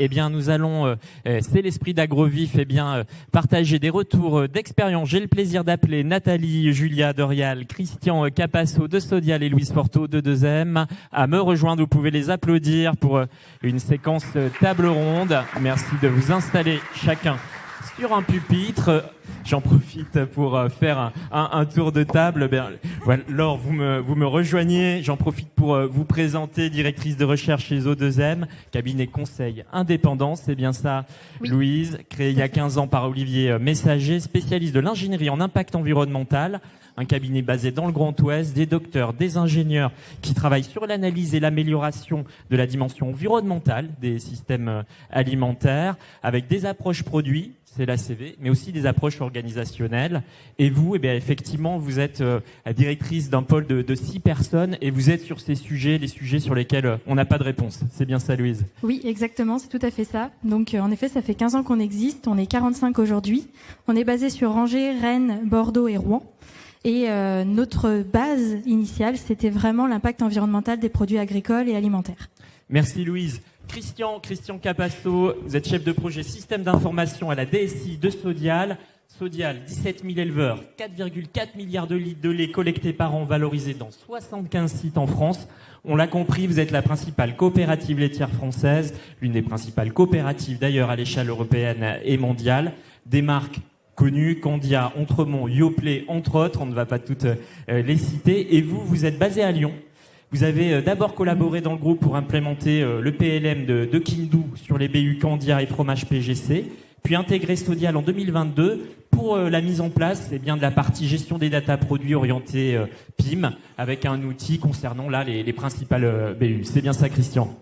eh bien, nous allons, c'est l'esprit d'Agrovif, eh bien, partager des retours d'expérience. J'ai le plaisir d'appeler Nathalie, Julia d'Orial, Christian Capasso de Sodial et Louise Forteau de 2M à me rejoindre. Vous pouvez les applaudir pour une séquence table ronde. Merci de vous installer chacun sur un pupitre. J'en profite pour faire un tour de table. Voilà, Laure, vous me rejoignez. J'en profite pour vous présenter, directrice de recherche chez O2M, cabinet conseil indépendant. C'est bien ça, oui. Louise, créé il y a 15 ans par Olivier Messager, spécialiste de l'ingénierie en impact environnemental. Un cabinet basé dans le Grand Ouest, des docteurs, des ingénieurs qui travaillent sur l'analyse et l'amélioration de la dimension environnementale des systèmes alimentaires, avec des approches produits, c'est l'ACV, mais aussi des approches organisationnelles. Et vous, eh bien, effectivement, vous êtes la directrice d'un pôle de 6 personnes et vous êtes sur ces sujets, les sujets sur lesquels on n'a pas de réponse. C'est bien ça, Louise? Oui, exactement, c'est tout à fait ça. Donc, en effet, ça fait 15 ans qu'on existe. On est 45 aujourd'hui. On est basé sur Angers, Rennes, Bordeaux et Rouen. Et notre base initiale, c'était vraiment l'impact environnemental des produits agricoles et alimentaires. Merci, Louise. Christian Capasso, vous êtes chef de projet système d'information à la DSI de Sodial. Sodial, 17 000 éleveurs, 4,4 milliards de litres de lait collectés par an, valorisés dans 75 sites en France. On l'a compris, vous êtes la principale coopérative laitière française, l'une des principales coopératives d'ailleurs à l'échelle européenne et mondiale. Des marques connues, Candia, Entremont, Yoplait, entre autres, on ne va pas toutes les citer. Et vous êtes basé à Lyon. Vous avez d'abord collaboré dans le groupe pour implémenter le PLM de Kindou sur les BU Candia et fromage PGC, puis intégré Sodial en 2022 pour la mise en place de la partie gestion des data produits orientés PIM, avec un outil concernant là les principales BU. C'est bien ça, Christian?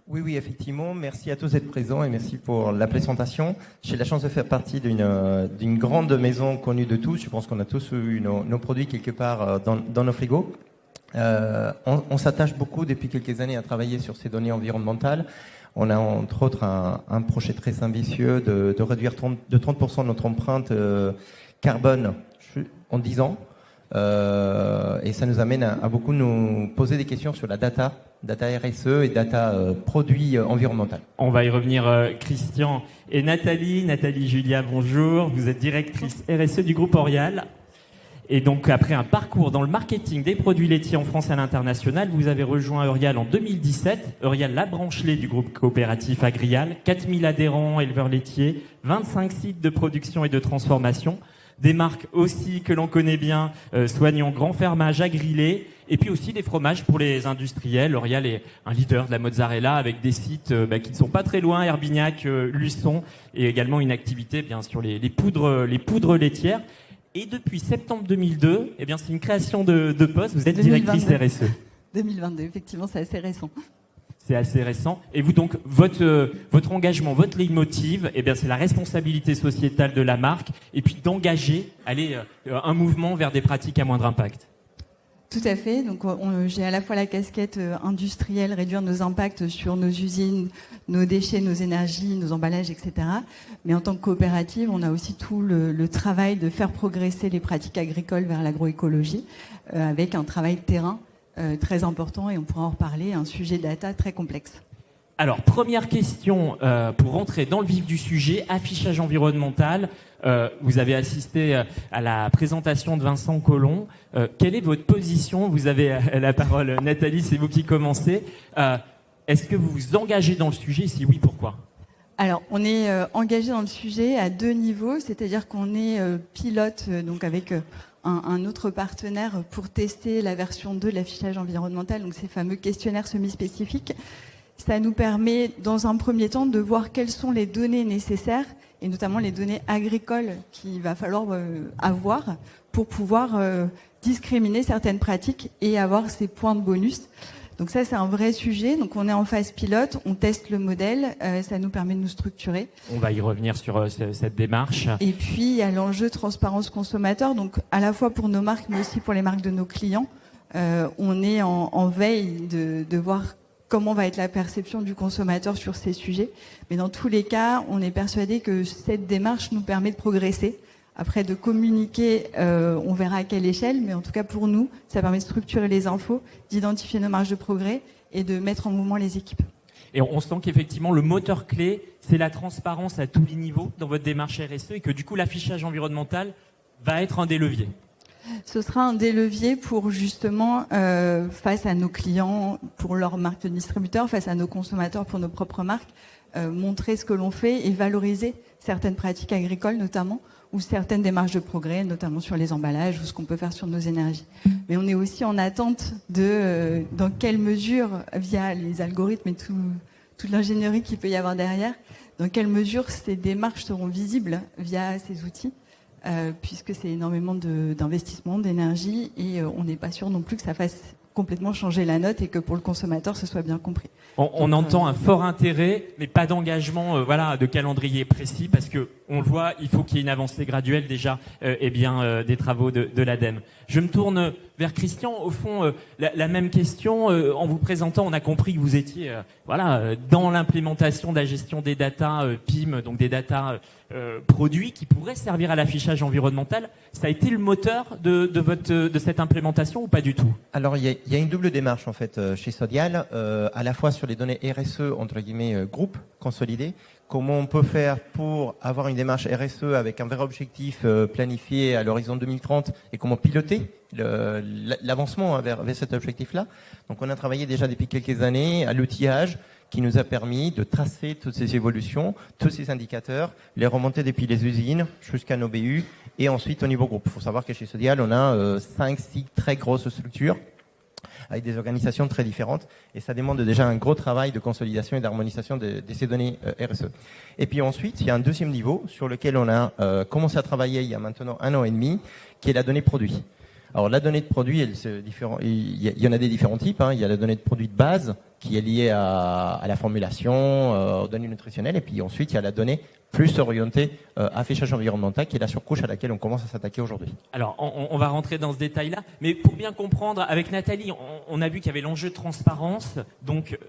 Oui, effectivement. Merci à tous d'être présents et merci pour la présentation. J'ai la chance de faire partie d'une grande maison connue de tous. Je pense qu'on a tous eu nos produits quelque part dans nos frigos. On s'attache beaucoup depuis quelques années à travailler sur ces données environnementales. On a entre autres un projet très ambitieux de réduire de 30% notre empreinte carbone en 10 ans. Et ça nous amène à beaucoup nous poser des questions sur la data RSE et data produits environnemental. On va y revenir, Christian et Nathalie Julia, bonjour. Vous êtes directrice RSE du groupe Orial. Et donc, après un parcours dans le marketing des produits laitiers en France et à l'international, vous avez rejoint Orial en 2017. Orial, la branche lait du groupe coopératif Agrial. 4000 adhérents, éleveurs laitiers, 25 sites de production et de transformation. Des marques aussi que l'on connaît bien, Soignons, Grand Fermage, Agrilait. Et puis aussi des fromages pour les industriels. Orial est un leader de la mozzarella avec des sites qui ne sont pas très loin, Herbignac, Luçon, et également une activité bien sur les poudres laitières. Et depuis septembre 2002, eh bien, c'est une création de poste. Vous êtes 2022. directrice RSE. 2022, effectivement, c'est assez récent. C'est assez récent. Et vous, donc, votre engagement, votre leitmotiv, eh bien, c'est la responsabilité sociétale de la marque et puis d'engager, un mouvement vers des pratiques à moindre impact. Tout à fait. Donc, j'ai à la fois la casquette industrielle, réduire nos impacts sur nos usines, nos déchets, nos énergies, nos emballages, etc. Mais en tant que coopérative, on a aussi tout le travail de faire progresser les pratiques agricoles vers l'agroécologie, avec un travail de terrain très important, et on pourra en reparler, un sujet data très complexe. Alors, première question pour rentrer dans le vif du sujet, affichage environnemental. Vous avez assisté à la présentation de Vincent Collomb. Quelle est votre position? Vous avez la parole, Nathalie, c'est vous qui commencez. Est-ce que vous vous engagez dans le sujet? Si oui, pourquoi? Alors, on est engagé dans le sujet à 2 niveaux, c'est-à-dire qu'on est pilote donc avec un autre partenaire pour tester la version 2 de l'affichage environnemental, donc ces fameux questionnaires semi-spécifiques. Ça nous permet, dans un premier temps, de voir quelles sont les données nécessaires, et notamment les données agricoles qu'il va falloir avoir pour pouvoir discriminer certaines pratiques et avoir ces points de bonus. Donc ça, c'est un vrai sujet. Donc on est en phase pilote, on teste le modèle, ça nous permet de nous structurer. On va y revenir sur cette démarche. Et puis, il y a l'enjeu transparence consommateur, donc à la fois pour nos marques, mais aussi pour les marques de nos clients. On est en veille de voir comment va être la perception du consommateur sur ces sujets. Mais dans tous les cas, on est persuadé que cette démarche nous permet de progresser. Après, de communiquer, on verra à quelle échelle, mais en tout cas pour nous, ça permet de structurer les infos, d'identifier nos marges de progrès et de mettre en mouvement les équipes. Et on sent qu'effectivement, le moteur clé, c'est la transparence à tous les niveaux dans votre démarche RSE et que du coup, l'affichage environnemental va être un des leviers. Ce sera un des leviers pour justement, face à nos clients, pour leurs marques de distributeurs, face à nos consommateurs, pour nos propres marques, montrer ce que l'on fait et valoriser certaines pratiques agricoles notamment, ou certaines démarches de progrès, notamment sur les emballages ou ce qu'on peut faire sur nos énergies. Mais on est aussi en attente de dans quelle mesure, via les algorithmes et toute l'ingénierie qu'il peut y avoir derrière, dans quelle mesure ces démarches seront visibles via ces outils, puisque c'est énormément d'investissement, d'énergie, et on n'est pas sûr non plus que ça fasse complètement changer la note et que pour le consommateur ce soit bien compris. On entend un fort intérêt, mais pas d'engagement, de calendrier précis, parce que on le voit, il faut qu'il y ait une avancée graduelle déjà, des travaux de l'ADEME. Je me tourne vers Christian. Au fond, la même question. En vous présentant, on a compris que vous étiez, dans l'implémentation de la gestion des data PIM, donc des data produits qui pourraient servir à l'affichage environnemental. Ça a été le moteur de cette implémentation ou pas du tout? Alors il y a une double démarche en fait chez Sodial, à la fois sur les données RSE entre guillemets groupe consolidé. Comment on peut faire pour avoir une démarche RSE avec un vrai objectif planifié à l'horizon 2030 et comment piloter l'avancement vers cet objectif-là. Donc on a travaillé déjà depuis quelques années à l'outillage qui nous a permis de tracer toutes ces évolutions, tous ces indicateurs, les remonter depuis les usines jusqu'à nos BU et ensuite au niveau groupe. Il faut savoir que chez Sodial, on a 5-6 très grosses structures avec des organisations très différentes et ça demande déjà un gros travail de consolidation et d'harmonisation de ces données RSE. Et puis ensuite, il y a un deuxième niveau sur lequel on a commencé à travailler il y a maintenant 1 an et demi, qui est la donnée produit. Alors la donnée de produit, il y en a des différents types. Il y a la donnée de produit de base qui est liée à la formulation, aux données nutritionnelles, et puis ensuite il y a la donnée plus orientée affichage environnemental, qui est la surcouche à laquelle on commence à s'attaquer aujourd'hui. Alors on va rentrer dans ce détail-là, mais pour bien comprendre, avec Nathalie, on a vu qu'il y avait l'enjeu de transparence, donc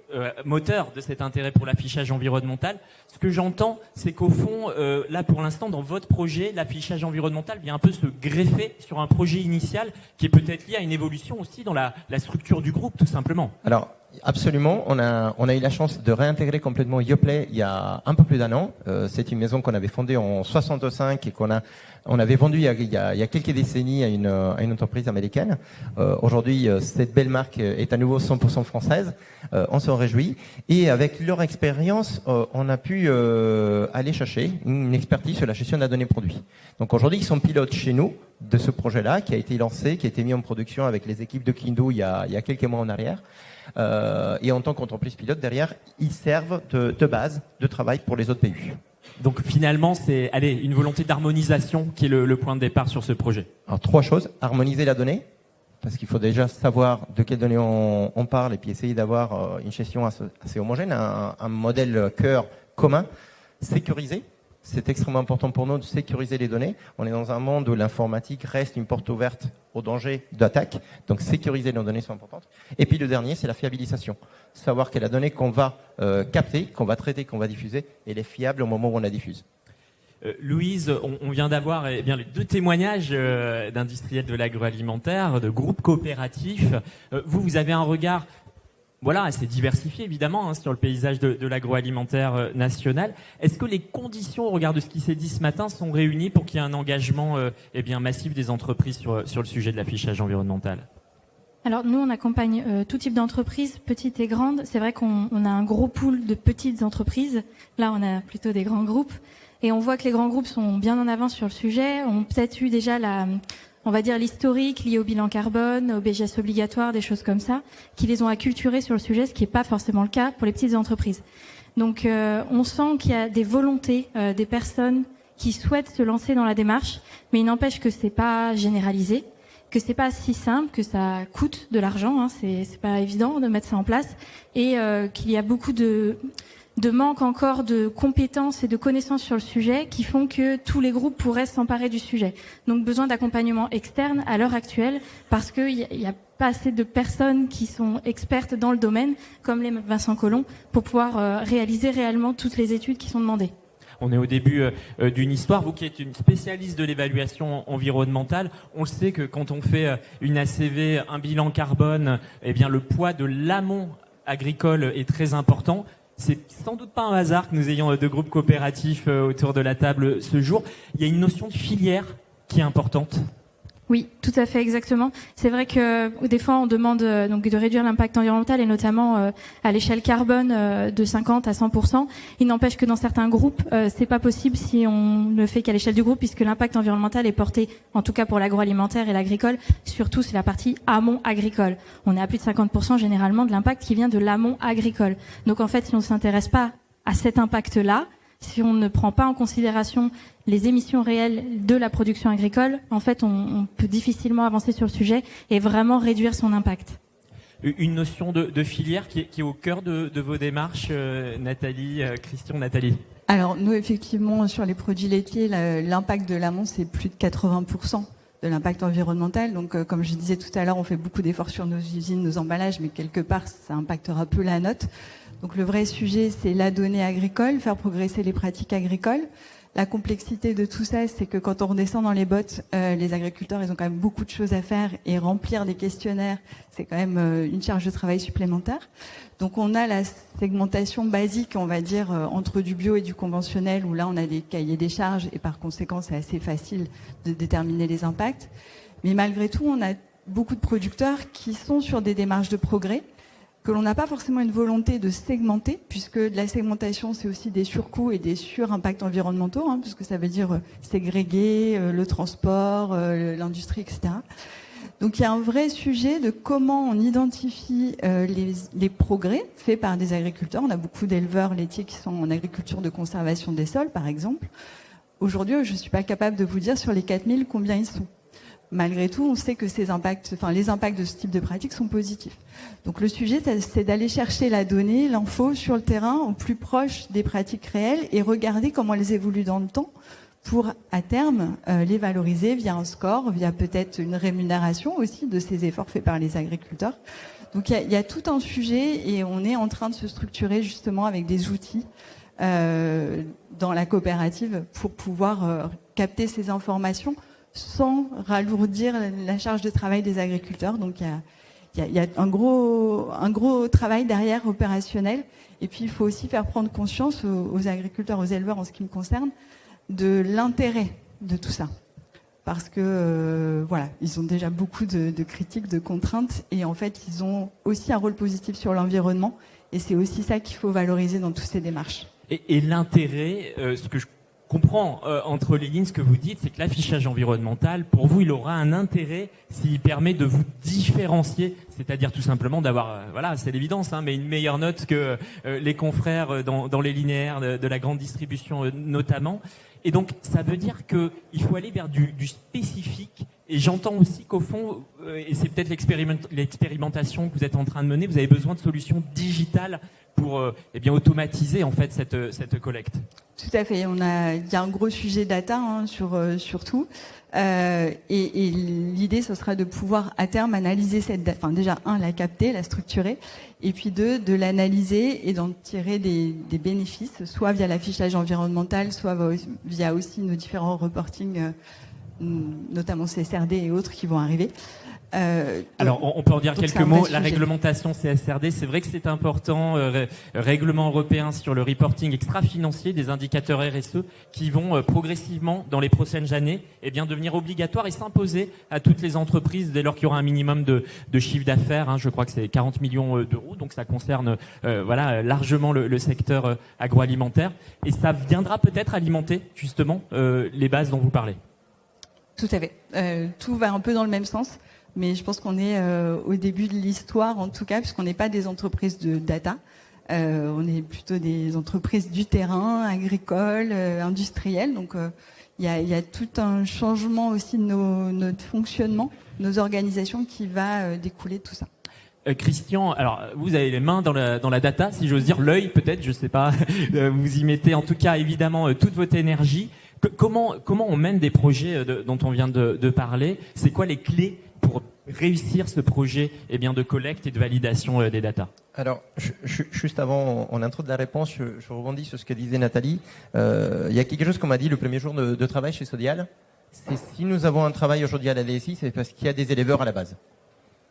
moteur de cet intérêt pour l'affichage environnemental. Ce que j'entends, c'est qu'au fond, là pour l'instant, dans votre projet, l'affichage environnemental vient un peu se greffer sur un projet initial qui est peut-être lié à une évolution aussi dans la structure du groupe, tout simplement. Alors, absolument. On a eu la chance de réintégrer complètement Yoplait il y a un peu plus d'1 an. C'est une maison qu'on avait fondée en 65 et on avait vendue il y a quelques décennies à une entreprise américaine. Aujourd'hui, cette belle marque est à nouveau 100% française. On s'en réjouit. Et avec leur expérience, on a pu aller chercher une expertise sur la gestion de la donnée produit. Donc aujourd'hui, ils sont pilotes chez nous de ce projet-là qui a été lancé, qui a été mis en production avec les équipes de Kindle il y a quelques mois en arrière. Et en tant qu'entreprise pilote, derrière, ils servent de base de travail pour les autres BU. Donc finalement, c'est une volonté d'harmonisation qui est le point de départ sur ce projet. Alors 3 choses. Harmoniser la donnée, parce qu'il faut déjà savoir de quelles données on parle et puis essayer d'avoir une gestion assez homogène, un modèle cœur commun. Sécuriser. C'est extrêmement important pour nous de sécuriser les données. On est dans un monde où l'informatique reste une porte ouverte au danger d'attaque. Donc sécuriser nos données sont importantes. Et puis le dernier, c'est la fiabilisation. Savoir que la donnée qu'on va capter, qu'on va traiter, qu'on va diffuser, elle est fiable au moment où on la diffuse. Louise, on vient d'avoir les 2 témoignages d'industriels de l'agroalimentaire, de groupes coopératifs. Vous avez un regard assez diversifié évidemment sur le paysage de l'agroalimentaire national. Est-ce que les conditions au regard de ce qui s'est dit ce matin sont réunies pour qu'il y ait un engagement massif des entreprises sur le sujet de l'affichage environnemental? Alors nous, on accompagne tout type d'entreprises, petites et grandes. C'est vrai qu'on a un gros pool de petites entreprises. Là, on a plutôt des grands groupes. Et on voit que les grands groupes sont bien en avance sur le sujet, ont peut-être eu déjà l'historique lié au bilan carbone, au BGS obligatoire, des choses comme ça, qui les ont acculturés sur le sujet, ce qui n'est pas forcément le cas pour les petites entreprises. Donc on sent qu'il y a des volontés des personnes qui souhaitent se lancer dans la démarche, mais il n'empêche que c'est pas généralisé, que c'est pas si simple, que ça coûte de l'argent, c'est pas évident de mettre ça en place, et qu'il y a beaucoup de manque encore de compétences et de connaissances sur le sujet qui font que tous les groupes pourraient s'emparer du sujet. Donc besoin d'accompagnement externe à l'heure actuelle parce qu'il y a pas assez de personnes qui sont expertes dans le domaine, comme les Vincent Collomb, pour pouvoir réaliser réellement toutes les études qui sont demandées. On est au début d'une histoire. Vous qui êtes une spécialiste de l'évaluation environnementale, on sait que quand on fait une ACV, un bilan carbone, le poids de l'amont agricole est très important. c'est sans doute pas un hasard que nous ayons deux groupes coopératifs autour de la table ce jour. Il y a une notion de filière qui est importante. Oui, tout à fait, exactement. C'est vrai que des fois, on demande donc de réduire l'impact environnemental et notamment à l'échelle carbone de 50 à 100%. Il n'empêche que dans certains groupes, c'est pas possible si on ne fait qu'à l'échelle du groupe, puisque l'impact environnemental est porté, en tout cas pour l'agroalimentaire et l'agricole, surtout c'est la partie amont agricole. On est à plus de 50% généralement de l'impact qui vient de l'amont agricole. Donc en fait, si on ne s'intéresse pas à cet impact-là, si on ne prend pas en considération les émissions réelles de la production agricole, en fait, on peut difficilement avancer sur le sujet et vraiment réduire son impact. Une notion de filière qui est au cœur de vos démarches, Nathalie, Christian, Nathalie. Alors, nous, effectivement, sur les produits laitiers, l'impact de l'amont, c'est plus de 80% de l'impact environnemental. Donc, comme je disais tout à l'heure, on fait beaucoup d'efforts sur nos usines, nos emballages, mais quelque part, ça impactera peu la note. Donc le vrai sujet, c'est la donnée agricole, faire progresser les pratiques agricoles. La complexité de tout ça, c'est que quand on redescend dans les bottes, les agriculteurs, ils ont quand même beaucoup de choses à faire et remplir des questionnaires, c'est quand même une charge de travail supplémentaire. Donc on a la segmentation basique, on va dire, entre du bio et du conventionnel, où là on a des cahiers des charges et par conséquent c'est assez facile de déterminer les impacts. Mais malgré tout, on a beaucoup de producteurs qui sont sur des démarches de progrès, que l'on n'a pas forcément une volonté de segmenter, puisque de la segmentation, c'est aussi des surcoûts et des sur-impacts environnementaux, puisque ça veut dire ségréguer le transport, l'industrie, etc. Donc il y a un vrai sujet de comment on identifie les progrès faits par des agriculteurs. On a beaucoup d'éleveurs laitiers qui sont en agriculture de conservation des sols, par exemple. Aujourd'hui, je ne suis pas capable de vous dire sur les 4000 combien ils sont. Malgré tout, on sait que les impacts de ce type de pratique sont positifs. Donc le sujet, c'est d'aller chercher la donnée, l'info sur le terrain, au plus proche des pratiques réelles et regarder comment elles évoluent dans le temps pour, à terme, les valoriser via un score, via peut-être une rémunération aussi de ces efforts faits par les agriculteurs. Donc il y a tout un sujet et on est en train de se structurer justement avec des outils dans la coopérative pour pouvoir capter ces informations sans ralourdir la charge de travail des agriculteurs. Donc il y a un gros travail derrière opérationnel. Et puis il faut aussi faire prendre conscience aux agriculteurs, aux éleveurs en ce qui me concerne, de l'intérêt de tout ça. Parce que voilà, ils ont déjà beaucoup de critiques, de contraintes, et en fait ils ont aussi un rôle positif sur l'environnement. Et c'est aussi ça qu'il faut valoriser dans toutes ces démarches. Et l'intérêt, ce que je comprends entre les lignes, ce que vous dites, c'est que l'affichage environnemental, pour vous, il aura un intérêt s'il permet de vous différencier, c'est-à-dire tout simplement d'avoir, voilà, c'est l'évidence, mais une meilleure note que les confrères dans les linéaires de la grande distribution notamment. Et donc, ça veut dire qu'il faut aller vers du spécifique. Et j'entends aussi qu'au fond, et c'est peut-être l'expérimentation que vous êtes en train de mener, vous avez besoin de solutions digitales pour automatiser en fait cette collecte. Tout à fait. Il y a un gros sujet data sur tout. Et l'idée, ce sera de pouvoir à terme analyser cette data. Enfin, déjà, la capter, la structurer, et puis de l'analyser et d'en tirer des bénéfices, soit via l'affichage environnemental, soit via aussi nos différents reportings, notamment CSRD et autres qui vont arriver. Alors, on peut en dire quelques mots. La réglementation CSRD, c'est vrai que c'est important. Règlement européen sur le reporting extra-financier des indicateurs RSE qui vont progressivement, dans les prochaines années, devenir obligatoires et s'imposer à toutes les entreprises dès lors qu'il y aura un minimum de chiffre d'affaires. Je crois que c'est 40 millions d'euros, donc ça concerne largement le secteur agroalimentaire. Et ça viendra peut-être alimenter justement les bases dont vous parlez. Tout à fait. Tout va un peu dans le même sens. Mais je pense qu'on est au début de l'histoire, en tout cas, puisqu'on n'est pas des entreprises de data. On est plutôt des entreprises du terrain, agricoles, industrielles. Donc, il y a tout un changement aussi de notre fonctionnement, nos organisations qui va découler de tout ça. Christian, alors vous avez les mains dans la data, si j'ose dire, l'œil peut-être, je sais pas. Vous y mettez en tout cas évidemment toute votre énergie. Comment on mène des projets dont on vient de parler? C'est quoi les clés pour réussir ce projet de collecte et de validation des data? Alors, juste avant, en intro de la réponse, je rebondis sur ce que disait Nathalie. Il y a quelque chose qu'on m'a dit le premier jour de travail chez Sodial. C'est si nous avons un travail aujourd'hui à la DSI, c'est parce qu'il y a des éleveurs à la base.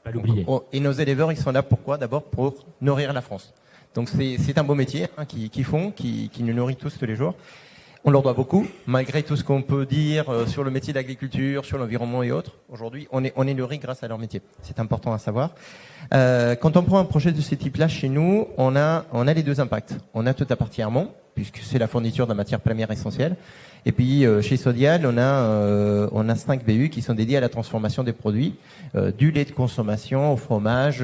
Pas l'oublier. Et nos éleveurs, ils sont là pourquoi? D'abord pour nourrir la France. Donc c'est un beau métier qu'ils font, qui nous nourrit tous les jours. On leur doit beaucoup, malgré tout ce qu'on peut dire sur le métier d'agriculture, sur l'environnement et autres. Aujourd'hui, on est nourri grâce à leur métier. C'est important à savoir. Quand on prend un projet de ce type-là chez nous, on a les deux impacts. On a toute la partie amont, puisque c'est la fourniture de matières premières essentielles. Et puis chez Sodial, on a 5 BU qui sont dédiés à la transformation des produits, du lait de consommation au fromage,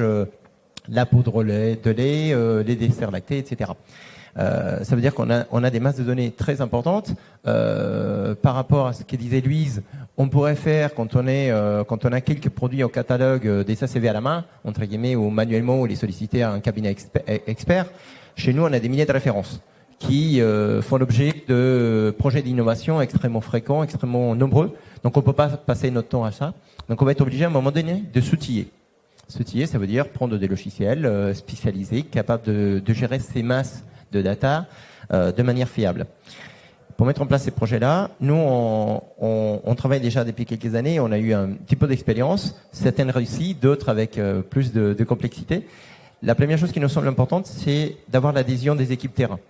la poudre de lait, les desserts lactés, etc. Ça veut dire qu'on a des masses de données très importantes. Par rapport à ce que disait Louise, on pourrait faire quand on a quelques produits au catalogue des ACV à la main, entre guillemets, ou manuellement, ou les solliciter à un cabinet expert. Chez nous, on a des milliers de références qui font l'objet de projets d'innovation extrêmement fréquents, extrêmement nombreux. Donc on peut pas passer notre temps à ça. Donc on va être obligé à un moment donné de s'outiller. S'outiller, ça veut dire prendre des logiciels spécialisés, capables de gérer ces masses de data de manière fiable. Pour mettre en place ces projets-là, nous, on travaille déjà depuis quelques années, on a eu un petit peu d'expérience, certaines réussies, d'autres avec plus de complexité. La première chose qui nous semble importante, c'est d'avoir l'adhésion des équipes terrain.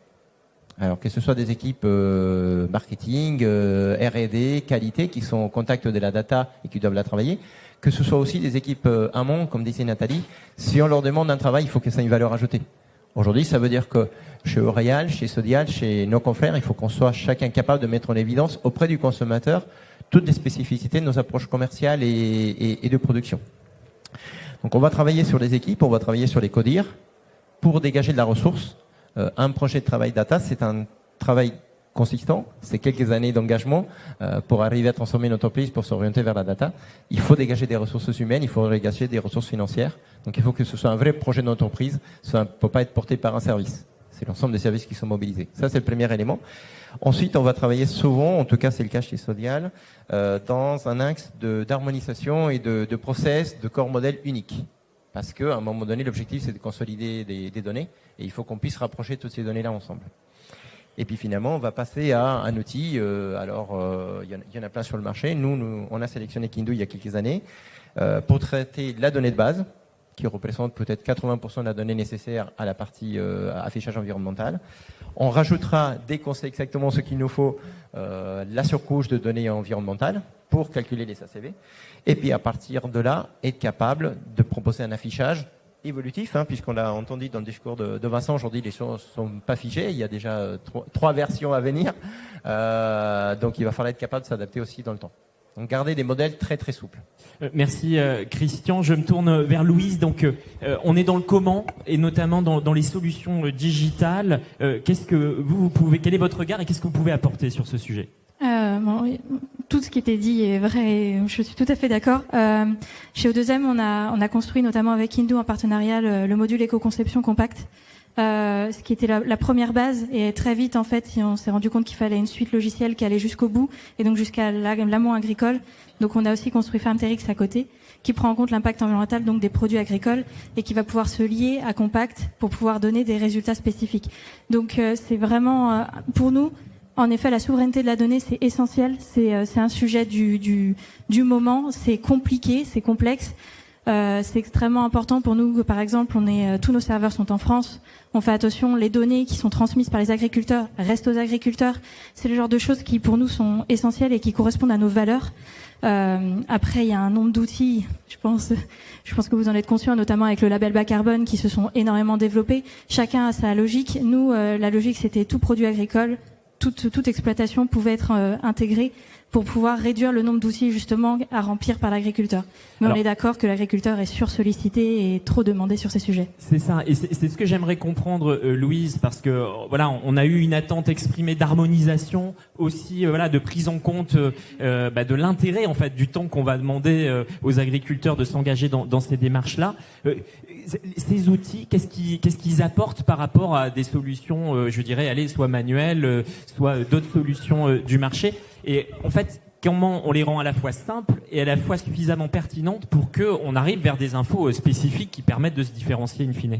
Alors que ce soit des équipes marketing, R&D, qualité, qui sont au contact de la data et qui doivent la travailler, que ce soit aussi des équipes amont, comme disait Nathalie, si on leur demande un travail, il faut que ça ait une valeur ajoutée. Aujourd'hui, ça veut dire que chez L'Oréal, chez Sodial, chez nos confrères, il faut qu'on soit chacun capable de mettre en évidence auprès du consommateur toutes les spécificités de nos approches commerciales et de production. Donc on va travailler sur les équipes, on va travailler sur les CODIR pour dégager de la ressource. Un projet de travail data, c'est un travail consistant, c'est quelques années d'engagement pour arriver à transformer une entreprise, pour s'orienter vers la data. Il faut dégager des ressources humaines, il faut dégager des ressources financières. Donc il faut que ce soit un vrai projet d'entreprise, ça ne peut pas être porté par un service. C'est l'ensemble des services qui sont mobilisés. Ça, c'est le premier élément. Ensuite, on va travailler souvent, en tout cas c'est le cas chez Sodial, dans un axe d'harmonisation et de process, de corps modèle unique. Parce qu'à un moment donné, l'objectif, c'est de consolider des données et il faut qu'on puisse rapprocher toutes ces données-là ensemble. Et puis finalement, on va passer à un outil. Il y en a plein sur le marché. Nous, on a sélectionné Kindu il y a quelques années pour traiter la donnée de base, qui représente peut-être 80% de la donnée nécessaire à la partie affichage environnemental. On rajoutera, dès qu'on sait exactement ce qu'il nous faut, la surcouche de données environnementales pour calculer les ACV. Et puis à partir de là, être capable de proposer un affichage évolutif, puisqu'on l'a entendu dans le discours de Vincent, aujourd'hui les choses ne sont pas figées, il y a déjà 3 versions à venir, donc il va falloir être capable de s'adapter aussi dans le temps. Donc garder des modèles très très souples. Merci Christian, je me tourne vers Louise. Donc on est dans le comment et notamment dans les solutions digitales. Qu'est-ce que quel est votre regard et qu'est-ce que vous pouvez apporter sur ce sujet? Tout ce qui était dit est vrai, je suis tout à fait d'accord. Chez O2M, on a construit notamment avec Kindu en partenariat le module éco-conception compact, ce qui était la première base. Et très vite, en fait, on s'est rendu compte qu'il fallait une suite logicielle qui allait jusqu'au bout et donc jusqu'à l'amont agricole. Donc on a aussi construit FarmTerix à côté, qui prend en compte l'impact environnemental donc des produits agricoles et qui va pouvoir se lier à Compact pour pouvoir donner des résultats spécifiques. Donc c'est vraiment pour nous. En effet, la souveraineté de la donnée, c'est essentiel. C'est un sujet du moment. C'est compliqué, c'est complexe. C'est extrêmement important pour nous. Par exemple, tous nos serveurs sont en France. On fait attention. Les données qui sont transmises par les agriculteurs restent aux agriculteurs. C'est le genre de choses qui, pour nous, sont essentielles et qui correspondent à nos valeurs. Après, il y a un nombre d'outils. Je pense que vous en êtes conscients, notamment avec le label bas carbone, qui se sont énormément développés. Chacun a sa logique. Nous, la logique, c'était tout produit agricole. Toute exploitation pouvait être intégrée pour pouvoir réduire le nombre d'outils justement à remplir par l'agriculteur. Mais on est d'accord que l'agriculteur est sursollicité et trop demandé sur ces sujets. C'est ça, et c'est ce que j'aimerais comprendre, Louise, parce que voilà, on a eu une attente exprimée d'harmonisation, aussi de prise en compte de l'intérêt en fait du temps qu'on va demander aux agriculteurs de s'engager dans ces démarches-là. Ces outils, qu'est-ce qu'ils apportent par rapport à des solutions, je dirais, soit manuelles, soit d'autres solutions du marché? Et en fait, comment on les rend à la fois simples et à la fois suffisamment pertinentes pour qu'on arrive vers des infos spécifiques qui permettent de se différencier in fine?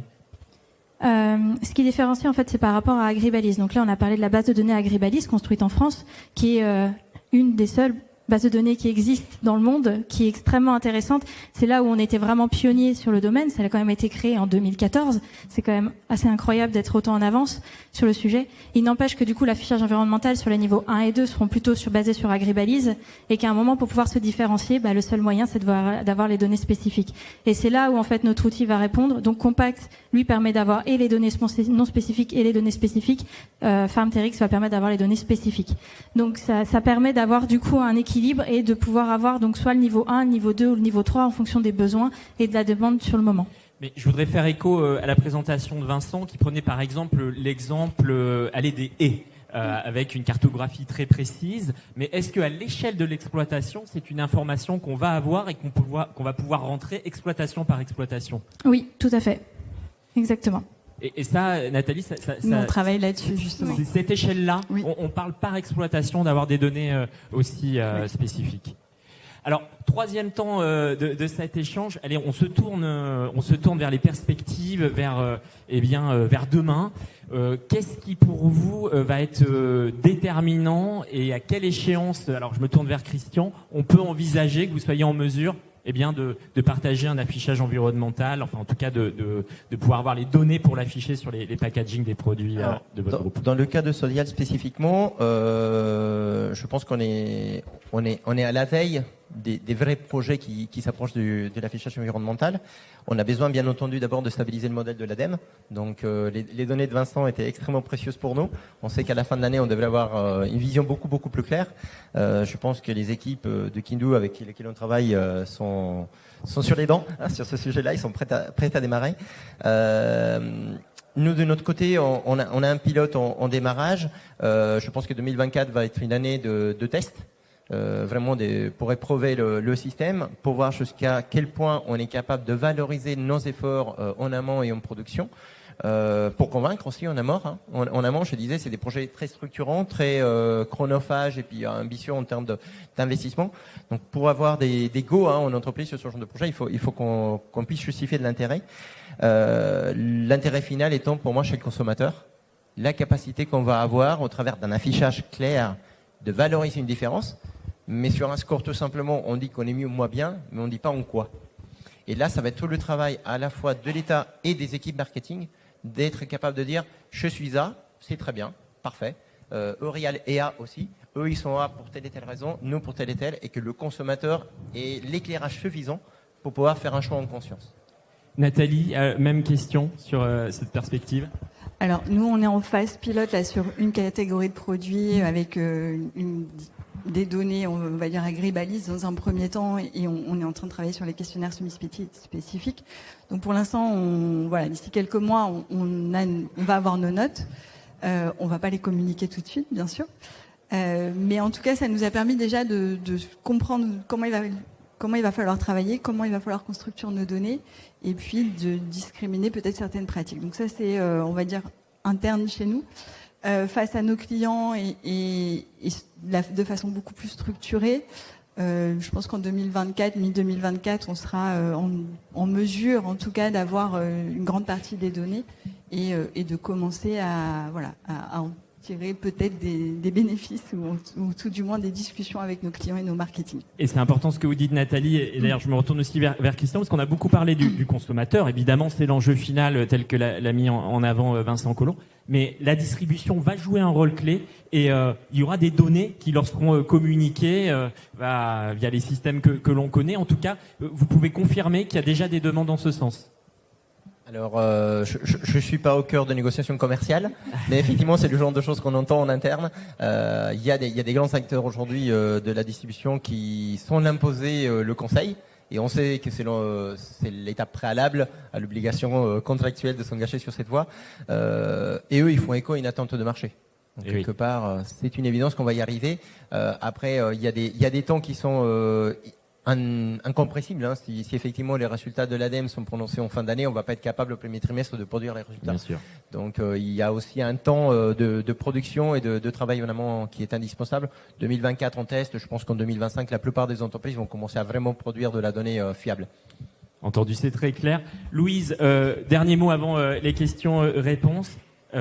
Ce qui différencie, en fait, c'est par rapport à Agribalis. Donc là, on a parlé de la base de données Agribalis construite en France, qui est une des seules base de données qui existe dans le monde, qui est extrêmement intéressante. C'est là où on était vraiment pionnier sur le domaine. Ça a quand même été créé en 2014. C'est quand même assez incroyable d'être autant en avance sur le sujet. Il n'empêche que du coup, l'affichage environnemental sur les niveaux 1 et 2 seront plutôt basés sur Agribalise, et qu'à un moment, pour pouvoir se différencier, le seul moyen, c'est d'avoir les données spécifiques. Et c'est là où en fait notre outil va répondre. Donc Compact, lui, permet d'avoir et les données non spécifiques et les données spécifiques. FarmTerix va permettre d'avoir les données spécifiques. Donc ça permet d'avoir du coup un équilibre et de pouvoir avoir donc soit le niveau 1, le niveau 2 ou le niveau 3 en fonction des besoins et de la demande sur le moment. Mais je voudrais faire écho à la présentation de Vincent qui prenait par exemple l'exemple des haies. Avec une cartographie très précise, mais est-ce qu'à l'échelle de l'exploitation, c'est une information qu'on va avoir et qu'on va pouvoir rentrer exploitation par exploitation? Oui, tout à fait. Exactement. Et ça, Nathalie, nous, on travaille là-dessus, justement. C'est cette échelle-là, oui. on parle par exploitation d'avoir des données aussi oui. Spécifiques. Alors, troisième temps de cet échange, allez, on se tourne vers les perspectives, vers demain. Qu'est-ce qui pour vous va être déterminant et à quelle échéance, alors je me tourne vers Christian, on peut envisager que vous soyez en mesure de partager un affichage environnemental, enfin en tout cas de pouvoir avoir les données pour l'afficher sur les packaging des produits de votre groupe. Dans le cas de Sodial spécifiquement, je pense qu'on est à la veille des vrais projets qui s'approchent de l'affichage environnemental. On a besoin bien entendu d'abord de stabiliser le modèle de l'ADEME. Donc les données de Vincent étaient extrêmement précieuses pour nous. On sait qu'à la fin de l'année, on devrait avoir une vision beaucoup plus claire. Je pense que les équipes de Kindu avec lesquelles on travaille sont sur les dents sur ce sujet-là. Ils sont prêts à démarrer. Nous, de notre côté, on a un pilote en démarrage. Je pense que 2024 va être une année de tests. Vraiment pour éprouver le système, pour voir jusqu'à quel point on est capable de valoriser nos efforts en amont et en production, pour convaincre aussi en amont. En amont, je disais, c'est des projets très structurants, très chronophages et puis ambitieux en termes d'investissement. Donc, pour avoir des go en entreprise sur ce genre de projet, il faut qu'on puisse justifier de l'intérêt. L'intérêt final étant pour moi chez le consommateur, la capacité qu'on va avoir au travers d'un affichage clair de valoriser une différence. Mais sur un score, tout simplement, on dit qu'on est mieux ou moins bien, mais on ne dit pas en quoi. Et là, ça va être tout le travail à la fois de l'État et des équipes marketing d'être capable de dire « je suis A, c'est très bien, parfait. Eurial est A aussi. Eux, ils sont A pour telle et telle raison, nous pour telle et telle. » Et que le consommateur ait l'éclairage suffisant pour pouvoir faire un choix en conscience. Nathalie, même question sur cette perspective. Alors, nous, on est en phase pilote là, sur une catégorie de produits avec des données, on va dire, Agribalise dans un premier temps, et on est en train de travailler sur les questionnaires semi-spécifiques. Donc, pour l'instant, d'ici quelques mois, on va avoir nos notes. On va pas les communiquer tout de suite, bien sûr. Mais en tout cas, ça nous a permis déjà de comprendre comment il va falloir travailler, comment il va falloir qu'on structure nos données, et puis de discriminer peut-être certaines pratiques. Donc ça, c'est, on va dire, interne chez nous. Face à nos clients et de façon beaucoup plus structurée, je pense qu'en 2024, mi-2024, on sera en mesure, en tout cas, d'avoir une grande partie des données et de commencer à en tirer peut-être des bénéfices ou tout du moins des discussions avec nos clients et nos marketing. Et c'est important ce que vous dites, Nathalie, et d'ailleurs je me retourne aussi vers Christian, parce qu'on a beaucoup parlé du consommateur. Évidemment, c'est l'enjeu final tel que l'a mis en avant Vincent Collomb, mais la distribution va jouer un rôle clé et il y aura des données qui leur seront communiquées via les systèmes que l'on connaît. En tout cas, vous pouvez confirmer qu'il y a déjà des demandes en ce sens. Alors, je suis pas au cœur de négociations commerciales, mais effectivement, c'est le genre de choses qu'on entend en interne. Il y a des grands acteurs aujourd'hui de la distribution qui sont imposés le conseil, et on sait que c'est l'étape préalable à l'obligation contractuelle de s'engager sur cette voie. Et eux, ils font écho à une attente de marché. Donc, quelque part, c'est une évidence qu'on va y arriver. Après, il y a des temps qui sont incompressible. Si effectivement les résultats de l'ADEME sont prononcés en fin d'année, on ne va pas être capable au premier trimestre de produire les résultats. Bien sûr. Donc il y a aussi un temps de production et de travail en amont qui est indispensable. 2024 on teste, je pense qu'en 2025 la plupart des entreprises vont commencer à vraiment produire de la donnée fiable. Entendu, c'est très clair. Louise, dernier mot avant les questions-réponses.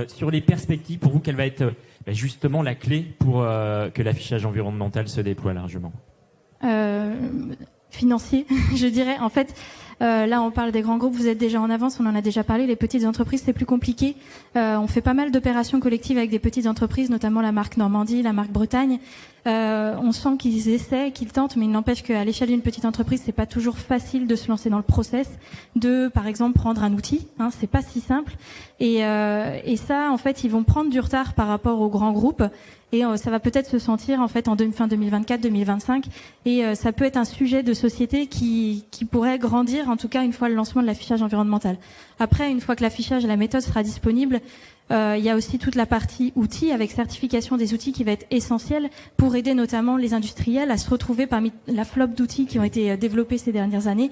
Sur les perspectives, pour vous, quelle va être justement la clé pour que l'affichage environnemental se déploie largement ? Financier, je dirais. En fait, là, on parle des grands groupes, vous êtes déjà en avance, on en a déjà parlé. Les petites entreprises, c'est plus compliqué. On fait pas mal d'opérations collectives avec des petites entreprises, notamment la marque Normandie, la marque Bretagne. On sent qu'ils essaient, qu'ils tentent, mais il n'empêche qu'à l'échelle d'une petite entreprise, c'est pas toujours facile de se lancer dans le process, de, par exemple, prendre un outil. C'est pas si simple. Et ça, en fait, ils vont prendre du retard par rapport aux grands groupes. Et ça va peut-être se sentir en fait en fin 2024-2025. Et ça peut être un sujet de société qui pourrait grandir, en tout cas une fois le lancement de l'affichage environnemental. Après, une fois que l'affichage et la méthode sera disponible, il y a aussi toute la partie outils avec certification des outils qui va être essentielle pour aider notamment les industriels à se retrouver parmi la flop d'outils qui ont été développés ces dernières années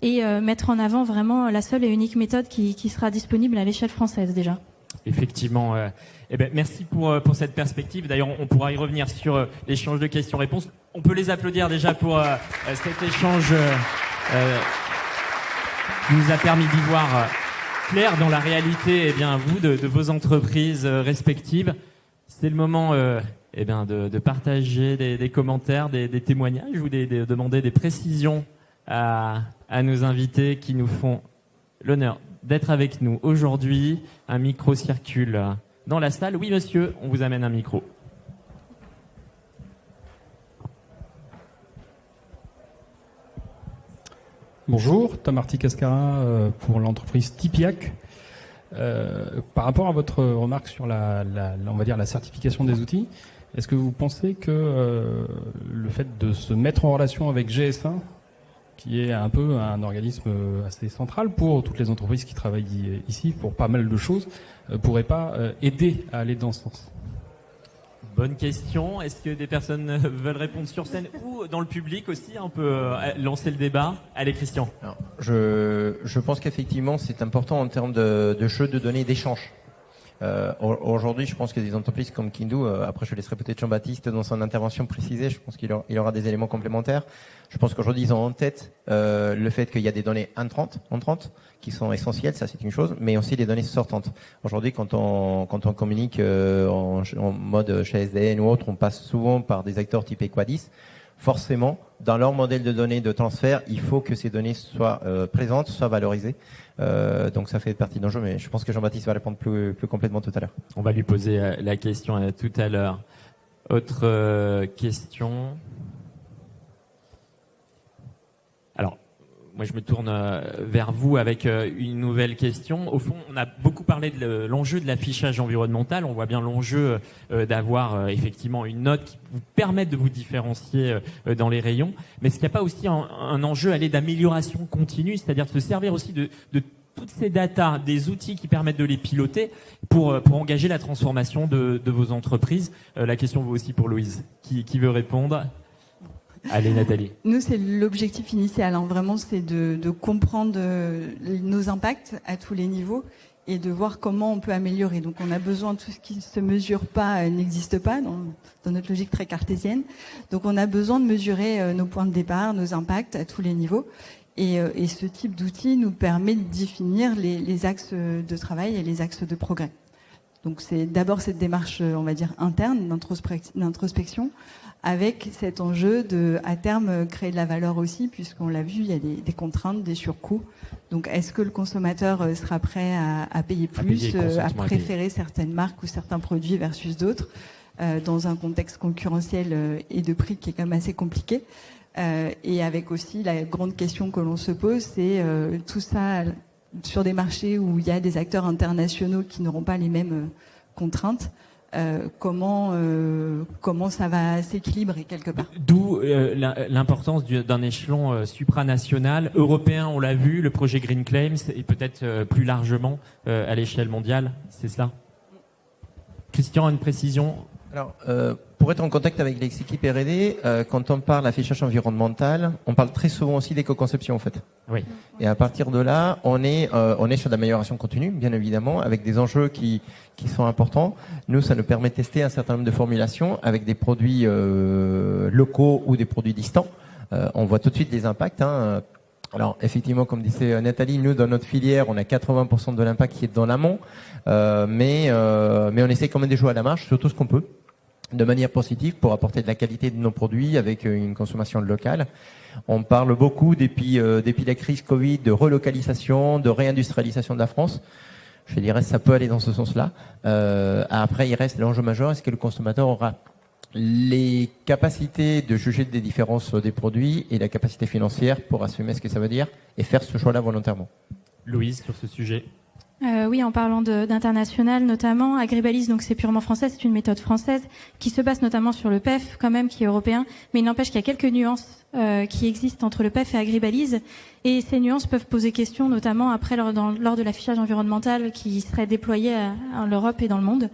et mettre en avant vraiment la seule et unique méthode qui sera disponible à l'échelle française déjà. Effectivement. Merci pour cette perspective. D'ailleurs, on pourra y revenir sur l'échange de questions-réponses. On peut les applaudir déjà pour cet échange qui nous a permis d'y voir clair dans la réalité, vous, de vos entreprises respectives. C'est le moment de partager des commentaires, des témoignages ou de demander des précisions à nos invités qui nous font l'honneur d'être avec nous aujourd'hui. Un micro circule dans la salle. Oui, monsieur, on vous amène un micro. Bonjour, Tamarty Cascara pour l'entreprise Tipiac. Par rapport à votre remarque sur on va dire la certification des outils, est-ce que vous pensez que le fait de se mettre en relation avec GS1, qui est un peu un organisme assez central pour toutes les entreprises qui travaillent ici, pour pas mal de choses, pourrait pas aider à aller dans ce sens? Bonne question. Est-ce que des personnes veulent répondre sur scène ou dans le public aussi? On peut lancer le débat. Allez, Christian. Alors, je pense qu'effectivement, c'est important en termes de jeux de données d'échange. Aujourd'hui, je pense que des entreprises comme Kindoo, après je laisserai peut-être Jean-Baptiste dans son intervention préciser, je pense qu'il aura des éléments complémentaires. Je pense qu'aujourd'hui, ils ont en tête le fait qu'il y a des données entrantes qui sont essentielles, ça c'est une chose, mais aussi des données sortantes. Aujourd'hui, quand on communique en mode chez SDN ou autre, on passe souvent par des acteurs type Equadis. Forcément, dans leur modèle de données de transfert, il faut que ces données soient présentes, soient valorisées. Donc ça fait partie d'un jeu, mais je pense que Jean-Baptiste va répondre plus complètement tout à l'heure. On va lui poser la question tout à l'heure. Autre question. Alors, moi je me tourne vers vous avec une nouvelle question. Au fond, on a beaucoup parlé de l'enjeu de l'affichage environnemental. On voit bien l'enjeu d'avoir effectivement une note qui vous permette de vous différencier dans les rayons. Mais est-ce qu'il n'y a pas aussi un enjeu d'amélioration continue, c'est-à-dire de se servir aussi de toutes ces datas, des outils qui permettent de les piloter pour engager la transformation de vos entreprises? La question vaut aussi pour Louise. Qui veut répondre? Allez, Nathalie. Nous, c'est l'objectif initial. Vraiment, c'est de comprendre nos impacts à tous les niveaux et de voir comment on peut améliorer. Donc, on a besoin de tout ce qui ne se mesure pas, n'existe pas dans notre logique très cartésienne. Donc, on a besoin de mesurer nos points de départ, nos impacts à tous les niveaux. Et ce type d'outil nous permet de définir les axes de travail et les axes de progrès. Donc, c'est d'abord cette démarche, on va dire, interne d'introspection, avec cet enjeu de, à terme, créer de la valeur aussi, puisqu'on l'a vu, il y a des contraintes, des surcoûts. Donc, est-ce que le consommateur sera prêt à payer plus, à préférer certaines marques ou certains produits versus d'autres, dans un contexte concurrentiel et de prix qui est quand même assez compliqué? Et avec aussi la grande question que l'on se pose, c'est tout ça sur des marchés où il y a des acteurs internationaux qui n'auront pas les mêmes contraintes. Comment ça va s'équilibrer quelque part. D'où l'importance d'un échelon supranational, européen, on l'a vu, le projet Green Claims, et peut-être plus largement à l'échelle mondiale, c'est cela? Christian, une précision? Alors, pour être en contact avec les équipes R&D, quand on parle d'affichage environnemental, on parle très souvent aussi d'éco-conception en fait. Oui. Et à partir de là, on est sur de l'amélioration continue, bien évidemment, avec des enjeux qui sont importants. Nous, ça nous permet de tester un certain nombre de formulations avec des produits locaux ou des produits distants. On voit tout de suite les impacts. Alors effectivement, comme disait Nathalie, nous dans notre filière, on a 80% de l'impact qui est dans l'amont, mais on essaie quand même de jouer à la marge sur tout ce qu'on peut. de manière positive pour apporter de la qualité de nos produits avec une consommation locale. On parle beaucoup depuis la crise Covid de relocalisation, de réindustrialisation de la France. Je dirais que ça peut aller dans ce sens-là. Après, il reste l'enjeu majeur, est-ce que le consommateur aura les capacités de juger des différences des produits et la capacité financière pour assumer ce que ça veut dire et faire ce choix-là volontairement. Louise, sur ce sujet. Oui, en parlant d'international notamment, Agribalis, donc c'est purement français, c'est une méthode française qui se base notamment sur le PEF quand même, qui est européen, mais il n'empêche qu'il y a quelques nuances qui existent entre le PEF et Agribalis, et ces nuances peuvent poser question notamment après lors de l'affichage environnemental qui serait déployé en Europe et dans le monde.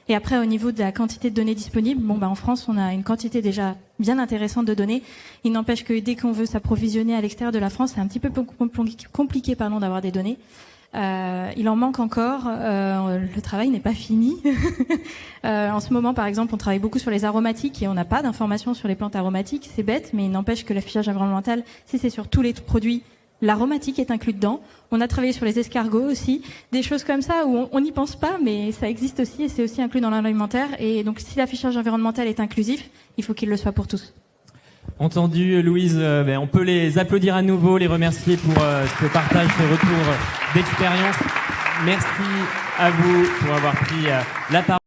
Et après, au niveau de la quantité de données disponibles, en France, on a une quantité déjà bien intéressante de données. Il n'empêche que dès qu'on veut s'approvisionner à l'extérieur de la France, c'est un petit peu compliqué d'avoir des données. Il en manque encore. Le travail n'est pas fini. En ce moment, par exemple, on travaille beaucoup sur les aromatiques et on n'a pas d'informations sur les plantes aromatiques. C'est bête, mais il n'empêche que l'affichage environnemental, si c'est sur tous les produits, l'aromatique est inclus dedans. On a travaillé sur les escargots aussi, des choses comme ça où on n'y pense pas, mais ça existe aussi et c'est aussi inclus dans l'alimentaire. Et donc, si l'affichage environnemental est inclusif, il faut qu'il le soit pour tous. Entendu, Louise, on peut les applaudir à nouveau, les remercier pour ce partage, ce retour d'expérience. Merci à vous pour avoir pris la parole.